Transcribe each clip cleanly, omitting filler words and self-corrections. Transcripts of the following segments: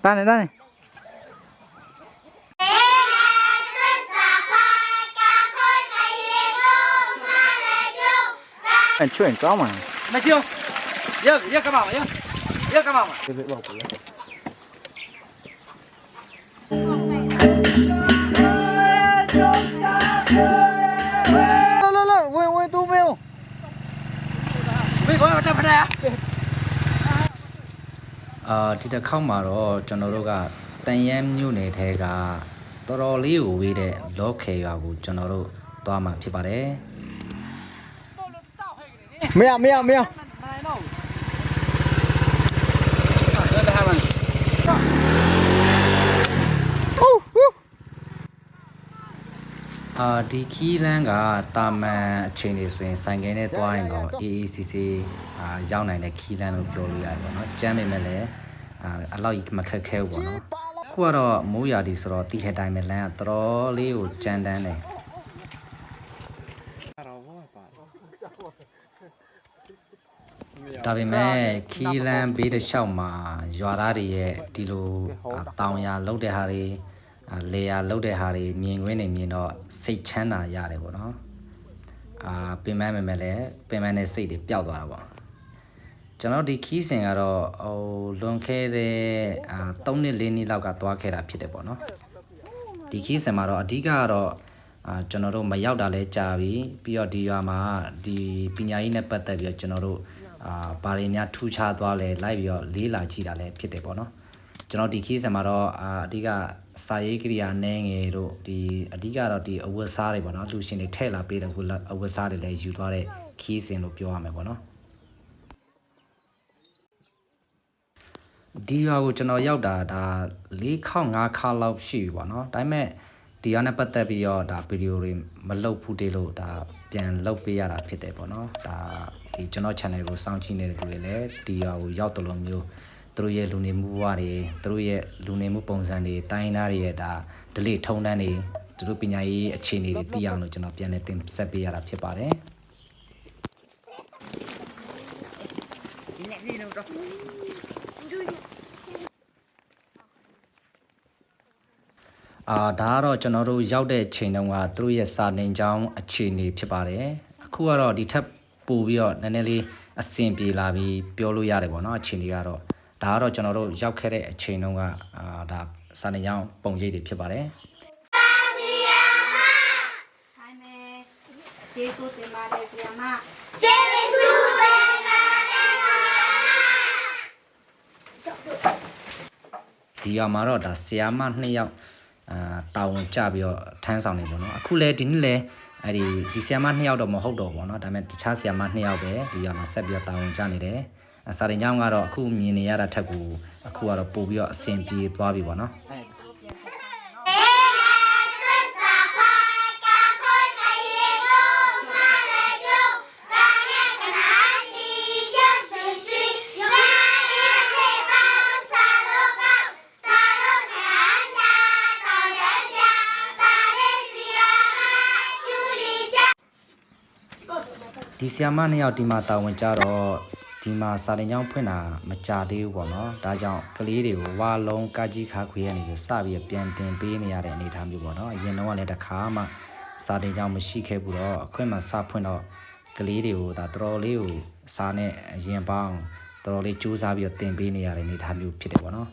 Tane. Anh chuyện có mà. Mày chưa? Giờ các bạn nhá. Giờ các bạn. Cái việc bọc của Ôi tu mèo. Mày có ở đây à? ဒီတစ်ခေါက်မှာတော့ကျွန်တော်တို့ကတန်ရမ်းမြို့နယ်ထဲကတော်တော်လေးကိုဝေးတဲ့လော့ခေရွာကိုကျွန်တော်တို့သွားမှာဖြစ်ပါတယ် Mèo. ။ဒီခီးလန်းကတာမန်အချိန်တွေဆိုရင်ဆိုင်ကယ်နဲ့သွားရင်တော့ AACC ရောက်နိုင်တဲ့ခီးလန်းလို့ပြောလို့ရတယ်ပေါ့နော်။ကျမ်းပေမဲ့လည်းအလောက်ကြီးမခက်ခဲဘူးပေါ့နော်။ခုကတော့မိုးရာသီဆိုတော့တီဟက်တိုင်းပဲလမ်းကတော်တော်လေးကိုကြမ်းတမ်းတယ်ဒါပေမဲ့ခီးလန်းဘေးတစ်လျှောက်မှာရွာသားတွေရဲ့ဒီလိုတောင်ယာလောက်တဲ့ဟာတွေလေယာလောက်တဲ့ဟာတွေမြင်ကွင်းနေမြင်တော့စိတ်ချမ်းသာရတယ်ပေါ့နော်ပင်မမယ်လည်းပင်မနဲ့စိတ်တွေပျောက်သွားတာပေါ့ကျွန်တော်ဒီခီးစဉ်ကတော့လွန်ခဲ့တဲ့3နှစ်4နှစ်လောက်ကသွားခဲ့တာဖြစ်တယ်ပေါ့နော်ဒီခီးစဉ်မှာတော့အဓိကကတော့ကျွန်တော်တို့မရောက်တာလဲကြာပြီပြီးတော့ဒီရွာမှာဒီပညာရေးနဲ့ပတ်သက်ပြီးတော့ကျွန်တော်တို့ဘာတွေများထူးခြားသွားလဲလိုက်ပြီးတော့လေးလာကြည့်တာလဲဖြစ်တယ်ပေါ့နော်ကျွန်တော်ဒီခီးစဉ်မှာတော့အဓိကစာရေးကိရိယာနည်းငယ်တို့ဒီအဓိကတော့ဒီအဝတ်စားတွေပေါ့နော်လူရှင်တွေထည့်လာပေးတဲ့အဝတ်စားတွေလည်းယူသွားတဲ့ခီးစဉ်လို့ပြောရမယ်ပေါ့နော်ဒီရွာကိုကျွန်တော်ရောက်တာဒါ4ခေါက်5ခါလောက်ရှိပြီပေါ့နော်ဒါပေမဲ့ဒီရွာနဲ့ပတ်သက်ပြီးတော့ဒါဗီဒီယိုတွေမလုပ်ဘူးတေးလို့ဒါပြန်လုပ်ပေးရတာဖြစ်တယ်ပေါ့နော်ဒါဒီကျွန်တော် channel ကိုစောင့်ကြည့်နေတဲ့လူတွေလည်းဒီရွာကိုရောက်တယ်လို့မျိုးသူတို့ရဲ့လူနေမှုဘဝတွေသူတို့ရဲ့လူနေမှုပုံစံတွေတိုင်းသားတွေရဲ့ဒါဒလိထုံတန်းတွေသူတို့ပညာရေးအခြေအနေတွေသိအောင်လို့ကျွန်တော်ပြန်လည်တင်ဆက်ပေးရတာဖြစ်ပါတယ်ဒါကတော့ကျွန်တော်တို့ရောက်တဲ့ချိန်တုန်းကသူတို့ရဲ့စာနေကြောင်းအခြေအနေဖြစ်ပါတယ်အခုကတော့ဒီထက်ပိုပြီးတော့နည်းနည်းလေးအဆင်ပြေလာပြီးပြောလို့ရတယ်ပေါ့နော်အခြေအနေကတော့ဒါကတော့ကျွန်တော်တို့ရောက်ခဲ့တဲ့အချိန်တုန်းကဒါစာနေကြောင်းပုံရိပ်တွေဖြစ်ပါတယ်ကျေးဇူးတင်ပါတယ်ဆရာမဒီရွာမှာတော့ဒါဆရာမ2ယောက်တာဝန်ကျပြီးတော့ထမ်းဆောင်နေပေါ့နော်အခုလဲဒီနေ့လဲဒီဆရာမ2ယောက်တော့မဟုတ်တော့ပေါ့နော်ဒါပေမဲ့တခြားဆရာမ2ယောက်ပဲဒီရွာမှာဆက်ပြီးတော့တာဝန်ကျနေတယ်စာတင်ကျောင်းကတော့အခုမြင်နေရတာထက်ကိုအခုကတော့ပို့ပြီးတော့အဆင်ပြေသွားပြီပေါ့နော်ဒီဆီယာမ2ယောက်ဒီမှာတာဝန်ကြတော့ဒီမှာစာတင်ကျောင်းဖွင့်တာမကြသေးဘူးပေါ့နော်ဒါကြောင့်ကလေးတွေကိုဝါလုံးကကြီးခါခွေရနေပြီးစပြီးပြန်တင်ပေးနေရတဲ့အနေအထားမျိုးပေါ့နော်အရင်တော့လည်းတစ်ခါမှစာတင်ကျောင်းမရှိခဲ့ဘူးတော့အခွင့်မှာစဖွင့်တော့ကလေးတွေကိုဒါတော်တော်လေးကိုစာနဲ့အရင်ပေါင်းတော်တော်လေးစူးစမ်းပြီးတင်ပေးနေရတဲ့အနေအထားမျိုးဖြစ်တယ်ပေါ့နော်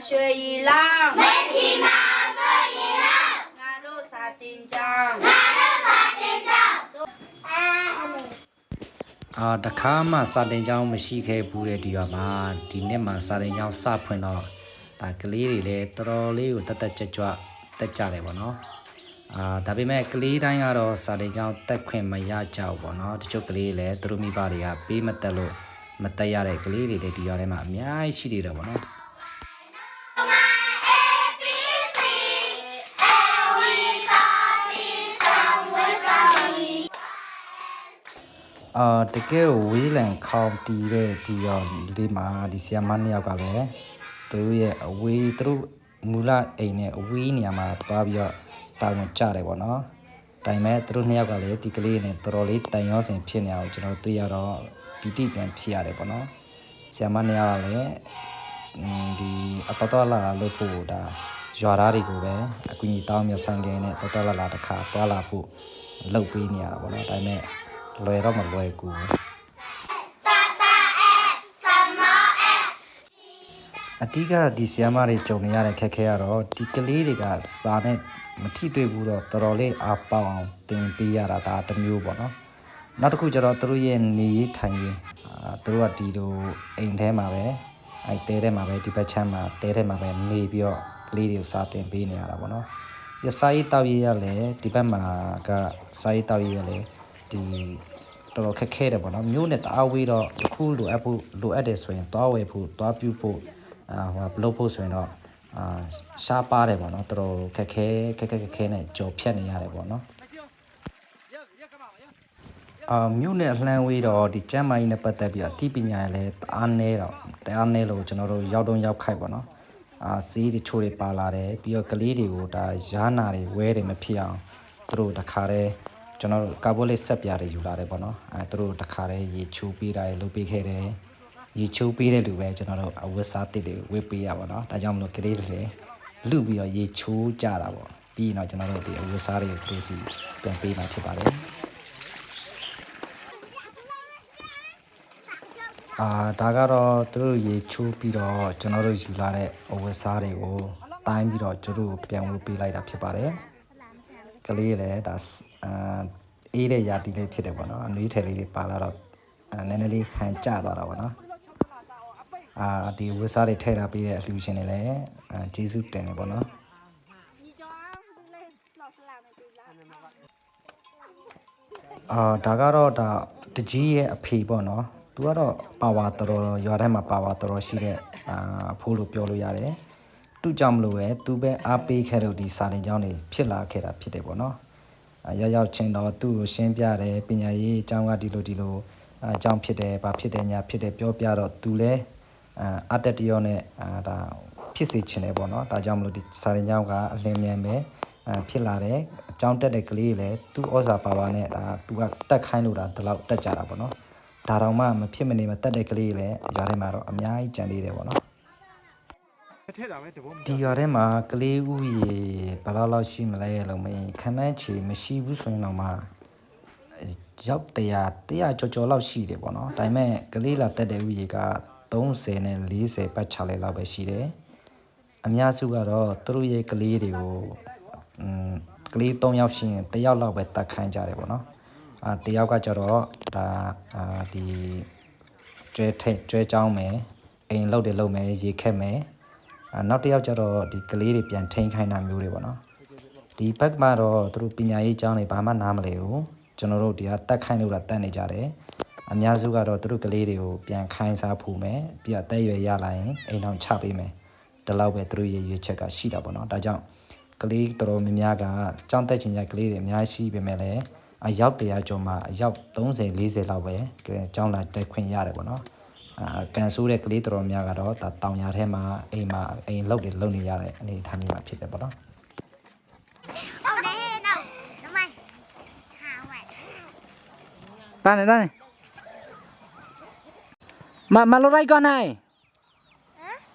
水一浪，没骑马水一浪，俺都啥丁章，တခါမှစာတင်ကျောင်းမရှိခဲ့ဘူးတဲ့ဒီရွာမှာဒီနှစ်မှာစာတင်ကျောင်းစဖွင့်တော့ဒါကလေးတွေလည်းတော်တော်လေးကိုတက်ကြွတက်ကြတယ်ပေါ့နော်ဒါပေမဲ့ကလေးတိုင်းကတော့စာတင်ကျောင်းတက်ခွင့်မရကြဘူးပေါ့နော်တချို့ကလေးလည်းသူတို့မိဘတွေကပေးမတက်လို့မတက်ရတဲ့ကလေးတွေလည်းဒီရွာထဲမှာအများကြီးရှိနေတယ်ပေါ့နော်တကယ်ဝေးလံခေါင်တီးတဲ့ဒီရောလေးမှာဒီဆီယာမ2ယောက်ကလည်း သူတို့ရဲ့အဝေးသူတို့မူလအိမ်နဲ့အဝေးနေရာမှာသွားပြီးတော့တာဝန်ကျတယ်ပေါ့နော်ဒါပေမဲ့သူတို့နှစ်ယောက်ကလည်းဒီကလေးနဲ့တော်တော်လေးတန်ရောစင်ဖြစ်နေအောင်ကျွန်တော်တွေ့ရတော့ပီတိပြန်ဖြစ်ရတယ်ပေါ့နော်ဆရာမနှစ်ယောက်ကလည်းဒီအတော်လာလို့ဖို့ဒါရွာသားတွေကိုပဲအကူကြီးတောင်းမြဆန်ကင်းနဲ့တော်လာတစ်ခါတွာလာဖို့လှုပ်ပေးနေရတာပေါ့နော်ဒါပေမဲ့လွယ်တော့မလွယ်ကူအတိကဒီဆီယမတွေကြုံနေရတဲ့ခက်ခဲရတော့ဒီကလေးတွေကစာနဲ့မထိတွေ့ဘူးတော့တော်တော်လေးအားပေါအောင်တင်ပေးရတာဒါတစ်မျိုးပေါ့နော်နောက်တစ်ခုကျတော့သူတို့ရဲ့နေရေးထိုင်ရေးသူတို့ကဒီလိုအိမ်ထဲမှာပဲအဲတဲထဲမှာပဲဒီဘက်ချမ်းမှာတဲထဲမှာပဲနေပြီးတော့ကလေးတွေကိုစာတင်ပေးနေရတာပေါ့နော်ရစာရေးတောက်ရေးရလဲဒီဘက်မှာကစာရေးတောက်ရေးရလဲဒီတော်တော်ခက်ခဲတယ်ပေါ့နော်မျိုးနဲ့တအားဝေးတော့တစ်ခုလိုအပ်ဖို့လိုအပ်တယ်ဆိုရင်တွားဝယ်ဖို့တွားပြုဖို့ဟိုဘလို့ဖို့ဆိုရင်တော့ရှားပါတယ်ပေါ့နော်တော်တော်ခက်ခဲနဲ့ကြော်ဖြတ်နေရတယ်ပေါ့နော်မြို့နဲ့အလှမ်းဝေးတော့ဒီကျမ်းမာရေးနဲ့ပတ်သက်ပြီးအသိပညာလည်းတအားနည်းလို့ကျွန်တော်တို့ရောက်တော့ရောက်ခိုက်ပေါ့နော်စီးတချို့တွေပါလာတယ်ပြီးတော့ကလေးတွေကိုဒါရားနာတွေဝဲတယ်မဖြစ်အောင်သူတို့တခါတည်းကျွန်တော်တို့ကာဘိုလေးဆက်ပြတွေယူလာတယ်ပေါ့နော်သူတို့တခါတည်းရေချိုးပေးတာလုပ်ပေးခဲ့တယ်ရေချိုးပေးတဲ့လူပဲကျွန်တော်တို့အဝတ်စားတစ်တွေဝတ်ပေးရပါတော့ဒါကြောင့်မလို့ကလေးတွေလည်းလူပြီးတော့ရေချိုးကြတာပေါ့ပြီးရင်တော့ကျွန်တော်တို့ဒီအဝတ်စားတွေကိုသူတို့စီပြန်ပေးမှာဖြစ်ပါတယ်ဒါကတော့သူတို့ရေချိုးပြီးတော့ကျွန်တော်တို့ယူလာတဲ့အဝတ်စားတွေကိုတိုင်းပြီးတော့သူတို့ပြန်ဝတ်ပေးလိုက်တာဖြစ်ပါတယ်ကလေးလည်းဒါအေးတဲ့ရာတီလေးဖြစ်တယ်ပေါ့နော်အနွေးထည်လေးတွေပါလာတော့နည်းနည်းလေးခံကျသွားတာပေါ့နော်ဒီဝတ်စားတွေထည့်ထားပြီးတဲ့အလှူရှင်တွေလည်းကျေးဇူးတင်တယ်ပေါ့နော်ဒါကတော့ဒါတကြီးရဲ့အဖေပေါ့နော်သူကတော့ပါဝါတော်ရွာထဲမှာပါဝါတော်ရှိတဲ့အဖိုးလို့ပြောလို့ရတယ်သူ့ကြောင့်မလို့ပဲသူပဲအားပေးခဲ့လို့ဒီစာတင်ကျောင်းတွေဖြစ်လာခဲ့တာဖြစ်တယ်ပေါ့နော်ရောက်ချင်းတော့သူ့ကိုရှင်းပြတယ်ပညာရေးအကြောင်းကဒီလိုအကြောင်းဖြစ်တယ်ဘာဖြစ်တယ်ညာဖြစ်တယ်ပြောပြတော့သူလည်းအတက်တရောနဲ့ဒါဖြစ်စေချင်တယ်ပေါ့နော်ဒါကြောင့်မလို့ဒီစာတင်ကျောင်းကအလင်းမြန်ပဲဖြစ်လာတယ်အကြောင်းတက်တဲ့ကလေးလည်းသူ့ဩဇာပါဝါနဲ့ဒါသူကတက်ခိုင်းလို့ဒါဒီလောက်တက်ကြတာပေါ့နော်ဒါတော့မှမဖြစ်မနေမတက်တဲ့ကလေးလည်းရွာထဲမှာတော့အများကြီးကြံသေးတယ်ပေါ့နော်ဒီရွာထဲမှာကလေးဥရေဘယ်လောက်ရှိမလဲလို့မင်းခန့်မှန်းချေမရှိဘူးဆိုရင်တော့မှရောက်100ကျော်လောက်ရှိတယ်ပေါ့နော်ဒါပေမဲ့ကလေးလာတက်တဲ့ဥရေက30နဲ့40ပတ်ချလဲလောက်ပဲရှိတယ်အများစုကတော့သူတို့ရဲ့ကလေးတွေကိုကလေး3ယောက်ရှိရင်1ယောက်လောက်ပဲတက်ခိုင်းကြတယ်ပေါ့နော်တယောက်ကကျတော့ဒါဒီကျွဲချောင်းမယ်အိမ်လုပ်မယ်ရေခက်မယ်နောက်တစ်ယောက်ကျတော့ဒီကလေးတွေပြန်ထိန်းခိုင်းတာမျိုးတွေပေါ့နော်ဒီဘက်မှာတော့သူတို့ပညာရေးကျောင်းတွေဘာမှနားမလဲဘူးကျွန်တော်တို့ဒီကတက်ခိုင်းလို့တာတက်နေကြတယ်အများစုကတော့သူတို့ကလေးတွေကိုပြန်ခိုင်းစားဖို့မယ်ပြီးတော့တက်ရွယ်ရလာရင်အိမ်အောင်ချပေးမယ်ဒီလောက်ပဲသူတို့ရဲ့ရွေးချက်ကရှိတာပေါ့နော်ဒါကြောင့်ကလေးတော်တော်များများကကျောင်းတက်ချင်ကြကလေးတွေအများကြီးရှိပေမဲ့လည်းအယောက်100ကျော်မှာအယောက်30 40လောက်ပဲကျောင်းလာတက်ခွင့်ရတယ်ပေါ့နော်ကန်ဆိုးတဲ့ကလေးတော်များကတော့ဒါတောင်ရထဲမှာအိမ်လောက်တွေလုံနေရတဲ့အနေအထားမျိုးမှာဖြစ်တယ်ပေါ့နော်တာနေမလိုရိုက်ကောနိုင်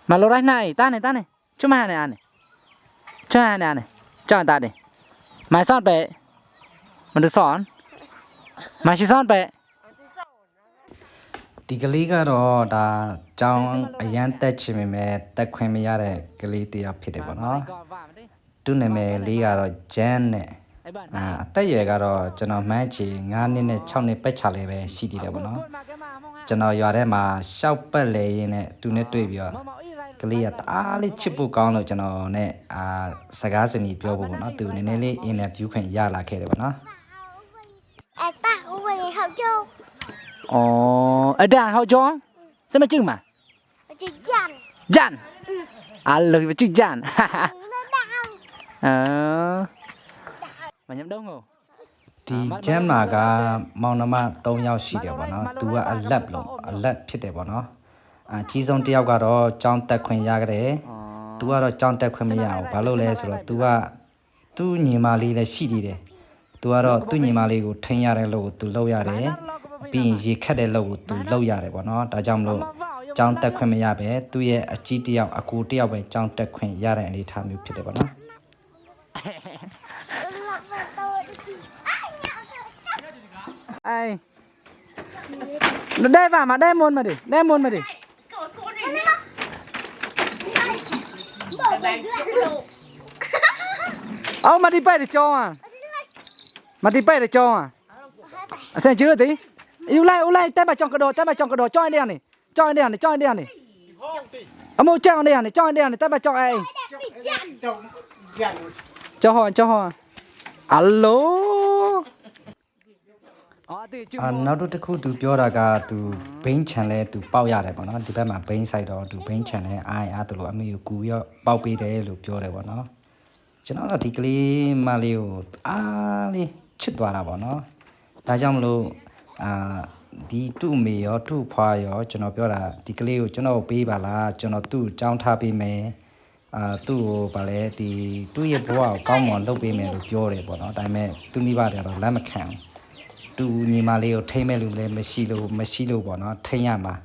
မလိုရိုက်နိုင်တာနေချမနေအနေချာနေကြောက်တာတယ်မိုင်ဆော့ပဲမလို့ဆောင်းမရှိဆောင်းပဲဒီကလေးကတော့ဒါကျောင်းအရန်တက်ချင်ပေမဲ့တက်ခွင့်မရတဲ့ကလေးတယောက်ဖြစ်တယ်ပေါ့နော်သူ့နာမည်လေးကတော့ဂျန်နဲ့အသက်အရွယ်ကတော့ကျွန်တော်မှန်းချေ9နှစ်နဲ့6နှစ်ပတ်ချလေးပဲရှိသေးတယ်ပေါ့နော်ကျွန်တော်ရွာထဲမှာရှောက်ပတ်လေရင်းနဲ့သူနဲ့တွေ့ပြီးတော့ကလေးကတအားလေးချစ်ဖို့ကောင်းလို့ကျွန်တော်နဲ့စကားစနီပြောဖို့ပေါ့နော်သူနည်းနည်းလေးအင်တာဗျူးခွင့်ရလာခဲ့တယ်ပေါ့နော်တာဦးဝေဟောက်ကျုံအဲ့ဒါဟောက်ကျော်စမကျင်းမှာကျဂျန်လို့ကျဂျန်မညမ်တော့ငိုဒီကျမ်းမာကမောင်နှမ3ယောက်ရှိတယ်ပေါ့နော်သူကအလက်ဖြစ်တယ်ပေါ့နော် ကြီးဆုံးတစ်ယောက်ကတော့ကြောင်းတက်ခွင့်ရကြတယ်။ तू ကတော့ကြောင်းတက်ခွင့်မရဘူး။ဘာလို့လဲဆိုတော့ तू ကသူ့ညီမလေးလည်းရှိသေးတယ်။ तू ကတော့သူ့ညီမလေးကိုထိန်းရတဲ့လို့ तू လုပ်ရတယ်။ပြီးရင်ရေခတ်တဲ့လို့ तू လုပ်ရတယ်ပေါ့နော်။ဒါကြောင့်မလို့ကြောင်းတက်ခွင့်မရပဲသူ့ရဲ့အကြီးတစ်ယောက်အကူတစ်ယောက်ပဲကြောင်းတက်ခွင့်ရတဲ့အနေအထားမျိုးဖြစ်တယ်ပေါ့နော်။ ไอ้ได้ป่ะมาได้มนมาดิได้มนมาดิเอามาดิไปดิจออ่ะมาดิไปดิจออ่ะเส้นชื่อติอยู่ไล่แต่มาจองกระโดดจ้อยเดียวนี่จ้อยเดียวนี่เอาโมจ้องเดียวนี่จ้อยเดียวนี่แต่มาจองไอ้จ้อฮัลโหลနောက်တစ်ခုသူပြောတာကသူဘိန်းချန်လဲသူပေါက်ရတယ်ပေါ့နော်ဒီဘက်မှာဘိန်းဆိုင်တော့သူဘိန်းချန်လဲအားသူလိုအမေကိုကူရောပေါက်ပေးတယ်လို့ပြောတယ်ပေါ့နော်ကျွန်တော်တော့ဒီကလေးမလေးကိုအားလေးချစ်သွားတာပေါ့နော်ဒါကြောင့်မလို့ဒီသူ့မေရောသူ့ဖွာရောကျွန်တော်ပြောတာဒီကလေးကိုကျွန်တော်ပေးပါလားကျွန်တော်သူ့ကြောင်းထားပေးမယ်သူ့ကိုဗာလဲဒီသူ့ရဲ့ဘဝကိုကောင်းမွန်လုပ်ပေးမယ်လို့ပြောတယ်ပေါ့နော်ဒါပေမဲ့သူမိဘတွေကတော့လက်မခံဘူးသူညီမလေးကိုထိမ့်မဲ့လူလည်းမရှိလို့ပေါ့နော်ထိမ့်ရမှာ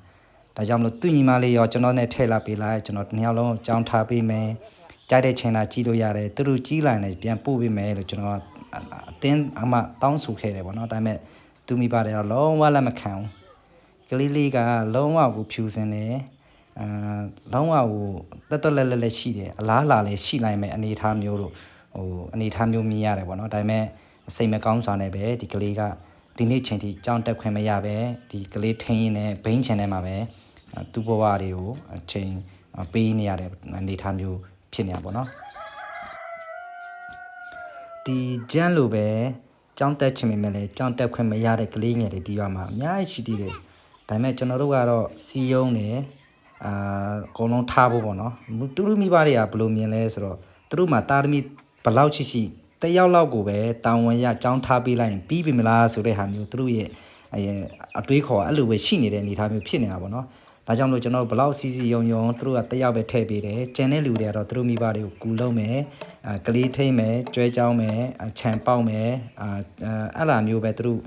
ဒါကြောင့်မလို့သူညီမလေးရောကျွန်တော်နဲ့ထည့်လာပေးလိုက်ကျွန်တော်နှစ်ယောက်လုံးကြောင်းထားပေးမယ်ကြားတဲ့ချိန်လာကြည့်လို့ရတယ်သူတို့ကြီးလာရင်ပြန်ပို့ပေးမယ်လို့ကျွန်တော်အတင်းအမှတောင်းဆိုခဲ့တယ်ပေါ့နော်ဒါပေမဲ့သူမိဘတွေကတော့လုံးဝလက်မခံဘူးကလေးလေးကလုံးဝကိုဖြူစင်တယ်လုံးဝကိုတက်လက်ရှိတယ်အလားလာလည်းရှိနိုင်မယ်အနေအထားမျိုးတို့အနေအထားမျိုးမြင်ရတယ်ပေါ့နော်ဒါပေမဲ့စိတ်မကောင်းစွာနဲ့ပဲဒီကလေးကဒီနေ့ချိန်ထိကြောင်းတက်ခွင့်မရပဲဒီကလေးထင်းရင်းနဲ့ဘိန်းချန်ထဲမှာပဲသူ့ဘဝတွေကိုအချိန်ပေးနေရတဲ့အနေအထားမျိုးဖြစ်နေတာပေါ့နော်ဒီကျန်းလိုပဲကြောင်းတက်ချင်ပေမဲ့လည်းကြောင်းတက်ခွင့်မရတဲ့ကလေးငယ်တွေဒီရွာမှာအများကြီးရှိသေးတယ်ဒါပေမဲ့ကျွန်တော်တို့ကတော့စီယုံနေအကုန်လုံးထားဖို့ပေါ့နော်တူတူမိဘတွေကဘယ်လိုမြင်လဲဆိုတော့သူတို့မှာတာသမီဘလောက်ရှိတယောက်လောက်ကိုပဲတောင်းဝန်ရကြောင်းထားပေးလိုက်ရင်ပြီးပြီမလားဆိုတဲ့ဟာမျိုးသူတို့ရဲ့အတွေးခေါ်အဲ့လိုပဲရှိနေတဲ့အနေအထားမျိုးဖြစ်နေတာပေါ့နော်ဒါကြောင့်မလို့ကျွန်တော်တို့ဘလောက်စီစီယုံသူတို့ကတယောက်ပဲထည့်ပေးတယ်ကျန်တဲ့လူတွေကတော့သူတို့မိဘတွေကိုကူလုံးမယ်ကလေးထိမ့်မယ်ကျွဲကြောင်းမယ်ခြံပေါက်မယ်အဲ့လိုမျိုးပဲသူတို့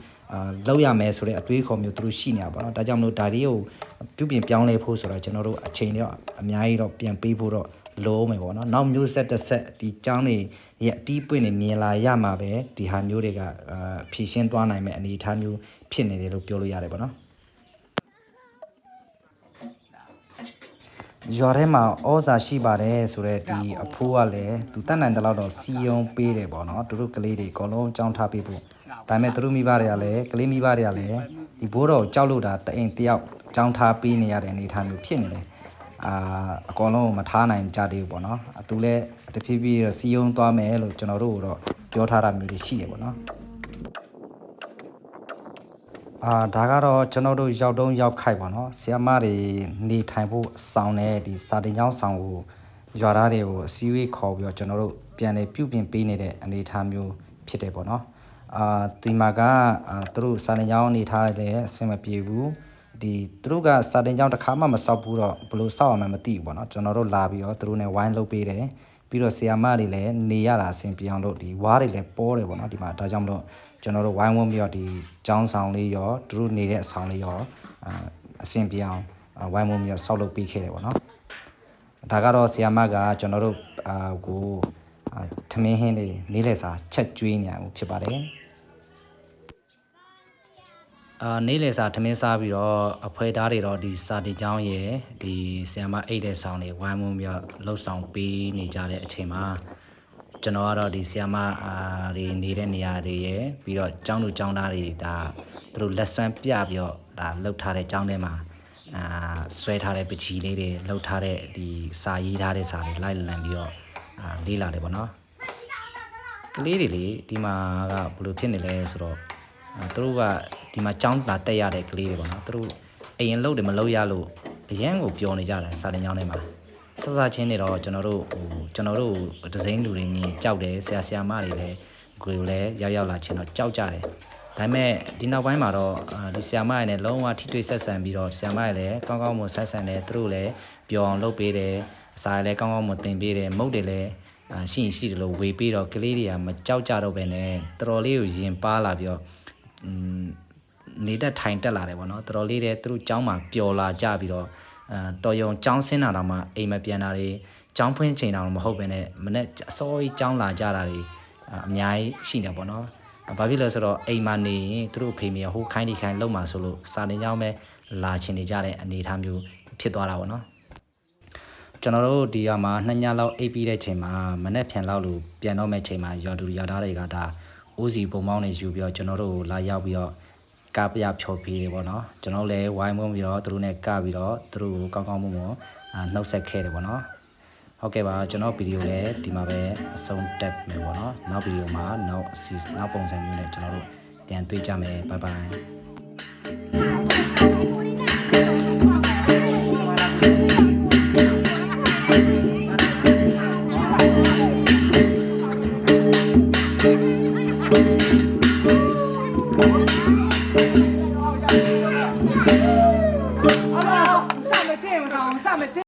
လောက်ရမယ်ဆိုတဲ့အတွေးခေါ်မျိုးသူတို့ရှိနေတာပေါ့နော်ဒါကြောင့်မလို့ဒါလေးကိုပြုပြင်ပြောင်းလဲဖို့ဆိုတော့ကျွန်တော်တို့အချိန်တော့အများကြီးတော့ပြန်ပေးဖို့တော့လုံးမယ်ပေါ့နော်နောက်မျိုးဆက်တစ်ဆက်ဒီចောင်းတွေရဲ့အတီးပွင့်နေမြင်လာရမှာပဲဒီဟာမျိုးတွေကဖြည့်ရှင်းသွားနိုင်မဲ့အနေအထားမျိုးဖြစ်နေတယ်လို့ပြောလို့ရတယ်ပေါ့နော်ရွာထဲမှာဩဇာရှိပါတယ်ဆိုတော့ဒီအဖိုးကလည်းသူတတ်နိုင်တဲ့လောက်တော့စီယုံပေးတယ်ပေါ့နော်သူတို့ကလေးတွေအကုန်လုံးចောင်းထားပေးဖို့ဒါပေမဲ့သူတို့မိဘတွေကလည်းကလေးမိဘတွေကလည်းဒီဘိုးတော်ကိုကြောက်လို့တာတအိမ်တယောက်ចောင်းထားပေးနေရတဲ့အနေအထားမျိုးဖြစ်နေတယ်အကောင်လုံးမထားနိုင်ကြသေးဘူးပေါ့နော်သူလည်းတဖြည်းဖြည်းစီယုံသွားမယ်လို့ကျွန်တော်တို့တော့ပြောထားတာမျိုးတွေရှိတယ်ပေါ့နော်ဒါကတော့ကျွန်တော်တို့ရောက်တုံးရောက်ခိုက်ပါနော်ဆီယမတွေနေထိုင်ဖို့ဆောင်တဲ့ဒီစာတင်ကျောင်းဆောင်ကိုရွာသားတွေကိုအစည်းအဝေးခေါ်ပြီးတော့ကျွန်တော်တို့ပြန်လေပြုပြင်ပေးနေတဲ့အနေအထားမျိုးဖြစ်တယ်ပေါ့နော်ဒီမှာကသူတို့စာတင်ကျောင်းနေထားတဲ့အဆင်မပြေဘူးဒီသူတို့ကစာတင်ကျောင်းတစ်ခါမှမဆောက်ဘူးတော့ဘယ်လိုဆောက်ရမှန်းမသိဘူးပေါ့နော်ကျွန်တော်တို့လာပြီးတော့သူတို့ ਨੇ ဝိုင်းလုပ်ပေးတယ်ပြီးတော့ဆီယာမတွေလည်းနေရတာအဆင်ပြေအောင်လို့ဒီဝါးတွေလည်းပေါ်တယ်ပေါ့နော်ဒီမှာဒါကြောင့်မလို့ကျွန်တော်တို့ဝိုင်းဝန်းပြီးတော့ဒီကျောင်းဆောင်လေးရောသူတို့နေတဲ့အဆောင်လေးရောအဆင်ပြေအောင်ဝိုင်းဝန်းပြီးတော့ဆောက်လုပ်ပေးခဲ့တယ်ပေါ့နော်ဒါကတော့ဆီယာမကကျွန်တော်တို့ကိုသမင်းဟင်းတွေနေလဲစာချက်ကျွေးနေရမှုဖြစ်ပါတယ်နေလေစာထမင်းစားပြီးတော့အဖွဲသားတွေတော့ဒီစာတီကျောင်းရဲ့ဒီဆီယမအိတ်တဲ့ဆောင်တွေဝိုင်းဝန်းပြီးလှုပ်ဆောင်ပေးနေကြတဲ့အချိန်မှာကျွန်တော်ကတော့ဒီဆီယမတွေနေတဲ့နေရာတွေရဲ့ပြီးတော့ကျောင်းသူကျောင်းသားတွေဒါသူတို့လက်စွမ်းပြပြီးတော့ဒါလှုပ်ထားတဲ့ကျောင်းထဲမှာဆွဲထားတဲ့ပချီလေးတွေလှုပ်ထားတဲ့ဒီစာရေးထားတဲ့စာတွေလိုက်လံပြီးတော့လေးလာတယ်ပေါ့နော်ကလေးတွေလေဒီမှာကဘယ်လိုဖြစ်နေလဲဆိုတော့သူတို့ကဒီမှာကျောင်းလာတက်ရတဲ့ကလေးတွေပေါ့နော်သူတို့အရင်လှုပ်တယ်မလှုပ်ရလို့အရန်ကိုပျော်နေကြတယ်စာတင်ကျောင်းထဲမှာစစချင်းတွေတော့ကျွန်တော်တို့ဒဇိန်းလူတွေမြင်ကြောက်တယ်ဆရာမတွေလည်းကိုယ်လည်းရောက်လာချင်းတော့ကြောက်ကြတယ်ဒါ ဒါပေမဲ့ဒီနောက်ပိုင်းမှာတော့ဒီဆရာမရနဲ့လုံးဝထိတွေ့ဆက်ဆံပြီးတော့ဆရာမရလည်းကောင်းကောင်းမွန်ဆက်ဆံတယ်သူတို့လည်းပျော်အောင်လုပ်ပေးတယ်အစာလည်းကောင်းကောင်းမွန်တင်ပေးတယ်မုတ်တယ်လည်းရှိရင်ရှိတယ်လို့ဝေပေးတော့ကလေးတွေကမကြောက်ကြတော့ပဲနဲ့တော်တော်လေးကိုရင်ပါလာပြီးတော့နေတက်ထိုင်တက်လာတယ်ပေါ့နော်တော်တော်လေးတဲ့သူတို့ကျောင်းမှာပျော်လာကြပြီးတော့တော်ရုံကျောင်းဆင်းလာတော့မှအိမ်မပြန်တာတွေကျောင်းဖွင့်ချိန်တော့မဟုတ်ပဲနဲ့မနေ့အစောကြီးကျောင်းလာကြတာတွေအများကြီးရှိနေပေါ့နော်ဘာဖြစ်လဲဆိုတော့အိမ်မှာနေရင်သူတို့ဖေမေဟိုခိုင်းနေခိုင်းလုံမှာဆိုလို့စာနေကြောင်းပဲလာချင်နေကြတဲ့အနေအထားမျိုးဖြစ်သွားတာပေါ့နော်ကျွန်တော်တို့ဒီကမှာ2ညလောက်အိပ်ပြီးတဲ့ချိန်မှာမနေ့ဖြန်လောက်လို့ပြန်တော့မဲ့ချိန်မှာရွာသူရွာသားတွေကဒါအိုးစီပုံမောင်းနေယူပြီးတော့ကျွန်တော်တို့လာရောက်ပြီးတော့ကပြဖြော်ပြတယ်ပေါ့နော်ကျွန်တော်လည်းဝိုင်းဝန်းပြီးတော့သူတို့နဲ့ကပြီးတော့သူတို့ကိုကောင်းကောင်းမွန်မွန်နှုတ်ဆက်ခဲ့တယ်ပေါ့နော်ဟုတ်ကဲ့ပါကျွန်တော်ဗီဒီယိုလည်းဒီမှာပဲအဆုံးတက်မယ်ပေါ့နော်နောက်ဗီဒီယိုမှာနောက်ပုံစံမျိုးနဲ့ကျွန်တော်တို့ပြန်တွေ့ကြမယ်ဘိုင်ဘိုင်